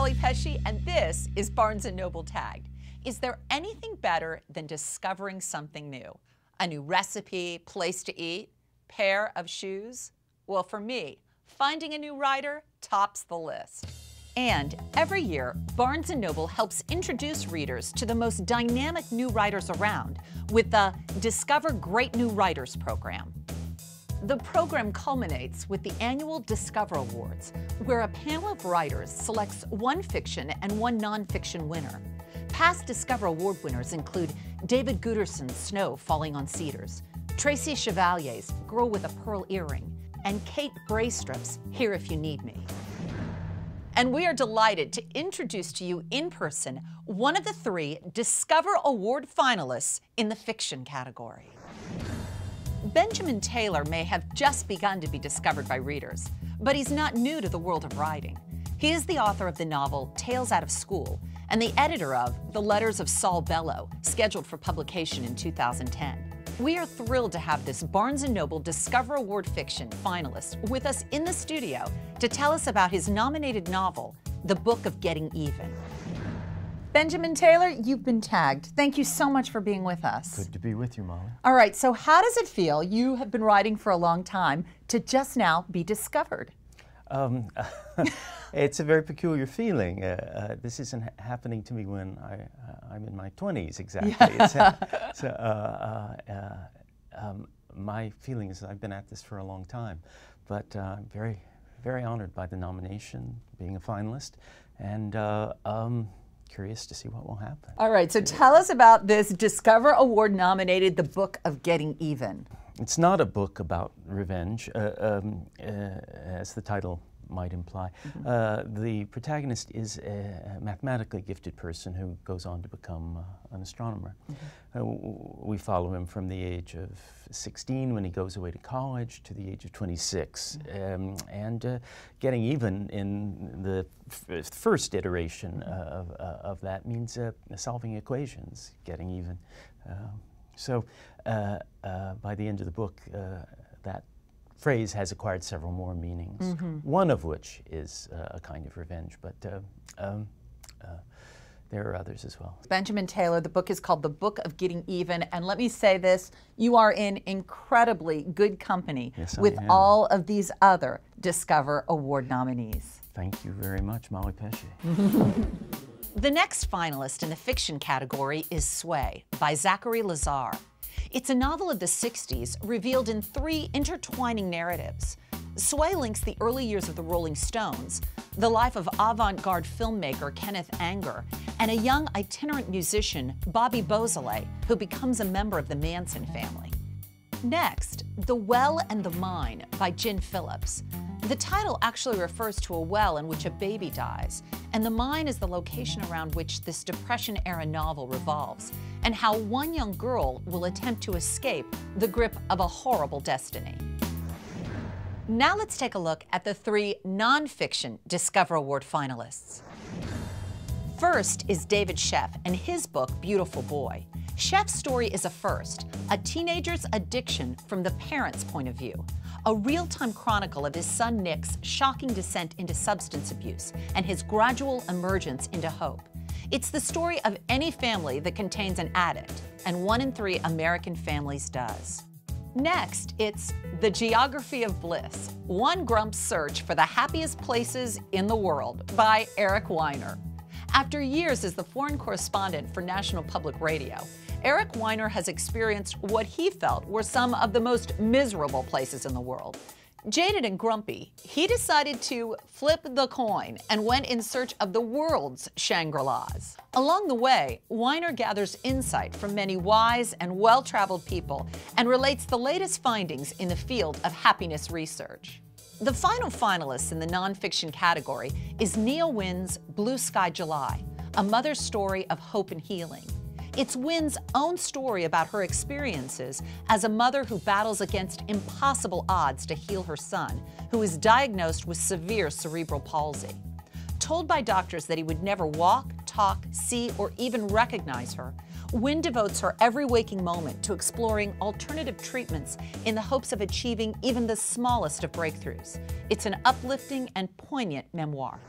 Molly Pesci, and this is Barnes & Noble Tagged. Is there anything better than discovering something new? A new recipe, place to eat, pair of shoes? Well, for me, finding a new writer tops the list. And every year, Barnes & Noble helps introduce readers to the most dynamic new writers around with the Discover Great New Writers program. The program culminates with the annual Discover Awards, where a panel of writers selects one fiction and one nonfiction winner. Past Discover Award winners include David Guterson's Snow Falling on Cedars, Tracy Chevalier's Girl with a Pearl Earring, and Kate Braystrup's Here If You Need Me. And we are delighted to introduce to you in person one of the three Discover Award finalists in the fiction category. Benjamin Taylor may have just begun to be discovered by readers, but he's not new to the world of writing. He is the author of the novel Tales Out of School and the editor of The Letters of Saul Bellow, scheduled for publication in 2010. We are thrilled to have this Barnes & Noble Discover Award fiction finalist with us in the studio to tell us about his nominated novel, The Book of Getting Even. Benjamin Taylor, you've been tagged. Thank you so much for being with us. Good to be with you, Molly. All right, so how does it feel? You have been writing for a long time to just now be discovered. It's a very peculiar feeling. This isn't happening to me when I'm in my 20s, exactly. Yeah. My feeling is that I've been at this for a long time, but I'm very, very honored by the nomination, being a finalist, and curious to see what will happen. All right, so tell us about this Discover Award nominated The Book of Getting Even. It's not a book about revenge, as the title might imply. The protagonist is a mathematically gifted person who goes on to become an astronomer. We follow him from the age of 16 when he goes away to college to the age of 26. And getting even in the first iteration of that means solving equations, getting even. So by the end of the book, that phrase has acquired several more meanings, one of which is a kind of revenge, but there are others as well. Benjamin Taylor, the book is called The Book of Getting Even, and let me say this, you are in incredibly good company with all of these other Discover Award nominees. Thank you very much, Molly Pesci. The next finalist in the fiction category is Sway by Zachary Lazar. It's a novel of the 60s revealed in three intertwining narratives. Sway links the early years of the Rolling Stones, the life of avant-garde filmmaker Kenneth Anger, and a young itinerant musician, Bobby Beausoleil, who becomes a member of the Manson family. Next, The Well and the Mine by Gin Phillips. The title actually refers to a well in which a baby dies, and the mine is the location around which this Depression-era novel revolves, and how one young girl will attempt to escape the grip of a horrible destiny. Now let's take a look at the three nonfiction Discover Award finalists. First is David Sheff and his book, Beautiful Boy. Sheff's story is a first, a teenager's addiction from the parent's point of view, a real-time chronicle of his son Nick's shocking descent into substance abuse and his gradual emergence into hope. It's the story of any family that contains an addict, and 1 in 3 American families does. Next, it's The Geography of Bliss, One Grump's Search for the Happiest Places in the World by Eric Weiner. After years as the foreign correspondent for National Public Radio, Eric Weiner has experienced what he felt were some of the most miserable places in the world. Jaded and grumpy, he decided to flip the coin and went in search of the world's Shangri-Las. Along the way, Weiner gathers insight from many wise and well-traveled people and relates the latest findings in the field of happiness research. The final finalist in the nonfiction category is Nia Wynn's Blue Sky July, a mother's story of hope and healing. It's Wynn's own story about her experiences as a mother who battles against impossible odds to heal her son, who is diagnosed with severe cerebral palsy. Told by doctors that he would never walk, talk, see, or even recognize her, Wynn devotes her every waking moment to exploring alternative treatments in the hopes of achieving even the smallest of breakthroughs. It's an uplifting and poignant memoir.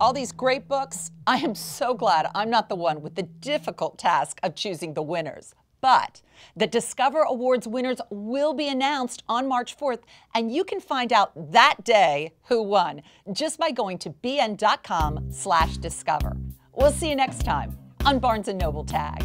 All these great books, I am so glad I'm not the one with the difficult task of choosing the winners. But the Discover Awards winners will be announced on March 4th, and you can find out that day who won just by going to bn.com/discover. We'll see you next time on Barnes & Noble Tag.